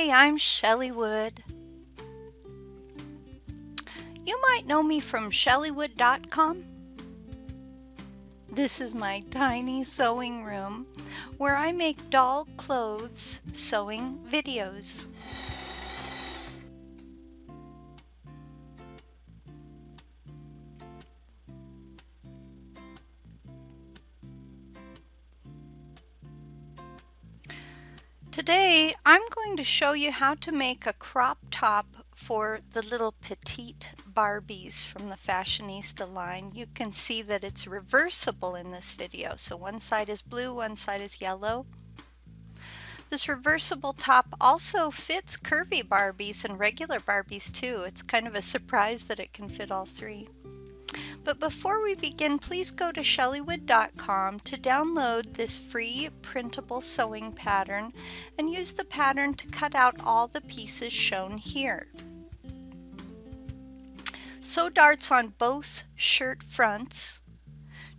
Hi, I'm Shelley Wood. You might know me from shelleywood.com. This is my tiny sewing room where I make doll clothes sewing videos. Today I'm going to show you how to make a crop top for the little Petite Barbies from the Fashionista line. You can see that it's reversible in this video. So one side is blue, one side is yellow. This reversible top also fits curvy Barbies and regular Barbies too. It's kind of a surprise that it can fit all three. But before we begin, please go to shelleywood.com to download this free printable sewing pattern and use the pattern to cut out all the pieces shown here. Sew darts on both shirt fronts.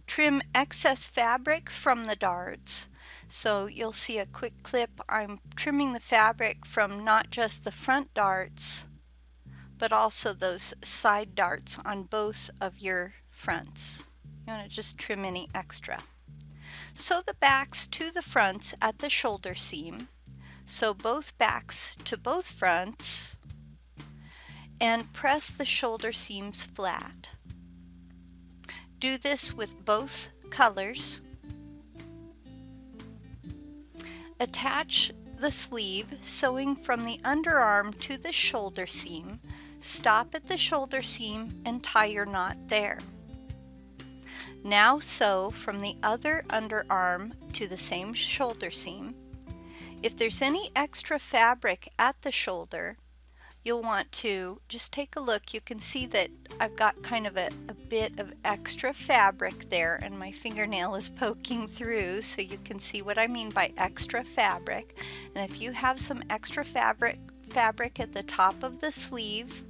Trim excess fabric from the darts. So you'll see a quick clip. I'm trimming the fabric from not just the front darts, but also those side darts on both of your fronts. You want to just trim any extra. Sew the backs to the fronts at the shoulder seam. Sew both backs to both fronts and press the shoulder seams flat. Do this with both colors. Attach the sleeve, sewing from the underarm to the shoulder seam. Stop at the shoulder seam and tie your knot there. Now sew from the other underarm to the same shoulder seam. If there's any extra fabric at the shoulder, you'll want to just take a look. You can see that I've got kind of a bit of extra fabric there, and my fingernail is poking through, so you can see what I mean by extra fabric. And if you have some extra fabric at the top of the sleeve,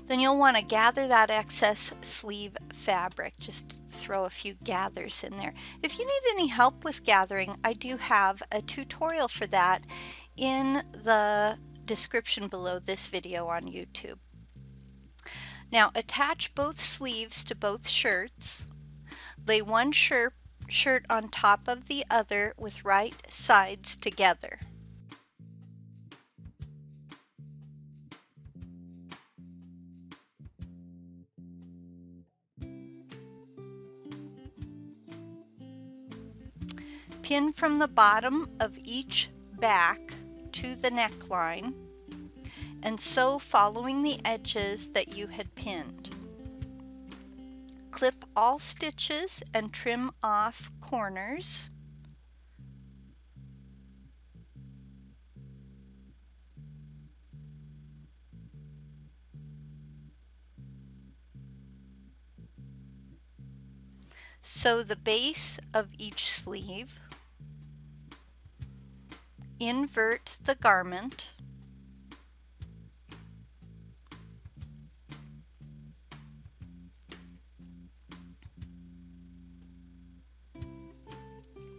then you'll want to gather that excess sleeve fabric. Just throw a few gathers in there. If you need any help with gathering, I do have a tutorial for that in the description below this video on YouTube. Now attach both sleeves to both shirts. Lay one shirt on top of the other with right sides together. Pin from the bottom of each back to the neckline and sew following the edges that you had pinned. Clip all stitches and trim off corners. Sew the base of each sleeve. Invert the garment.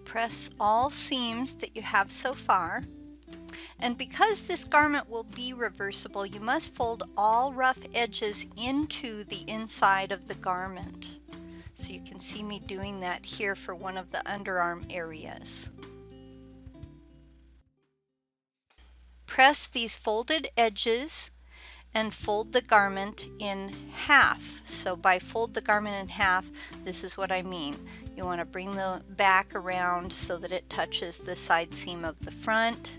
Press all seams that you have so far. And because this garment will be reversible, you must fold all rough edges into the inside of the garment. So you can see me doing that here for one of the underarm areas. Press these folded edges and fold the garment in half. So by fold the garment in half, this is what I mean. You want to bring the back around so that it touches the side seam of the front,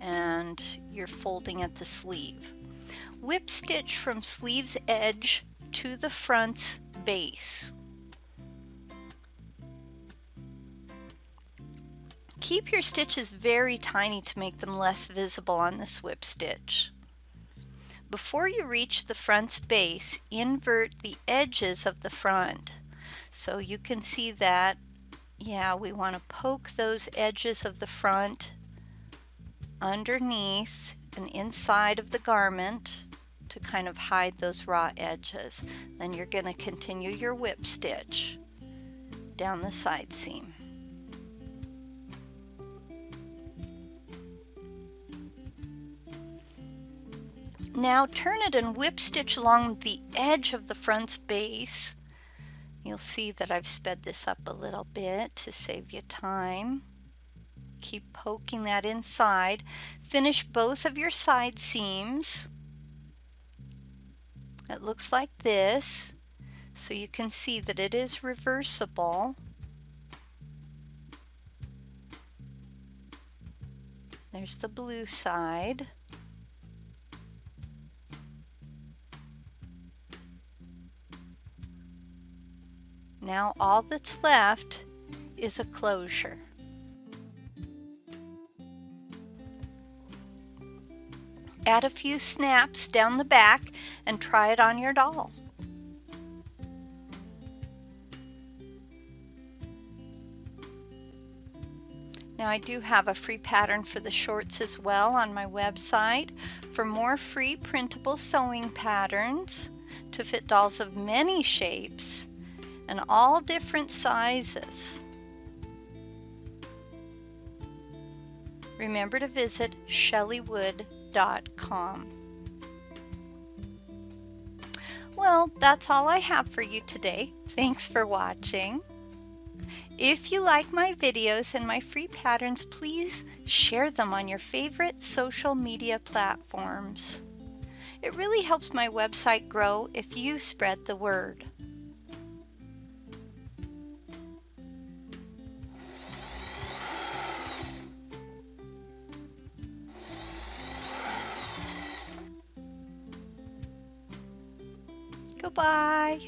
and you're folding at the sleeve. Whip stitch from sleeve's edge to the front's base. Keep your stitches very tiny to make them less visible on this whip stitch. Before you reach the front's base, invert the edges of the front. So you can see that, yeah, we want to poke those edges of the front underneath and inside of the garment to kind of hide those raw edges. Then you're going to continue your whip stitch down the side seam. Now turn it and whip stitch along the edge of the front's base. You'll see that I've sped this up a little bit to save you time. Keep poking that inside. Finish both of your side seams. It looks like this, so you can see that it is reversible. There's the blue side. Now all that's left is a closure. Add a few snaps down the back and try it on your doll. Now I do have a free pattern for the shorts as well on my website. For more free printable sewing patterns to fit dolls of many shapes and all different sizes, remember to visit shelleywood.com. Well, that's all I have for you today. Thanks for watching. If you like my videos and my free patterns, please share them on your favorite social media platforms. It really helps my website grow if you spread the word. Goodbye.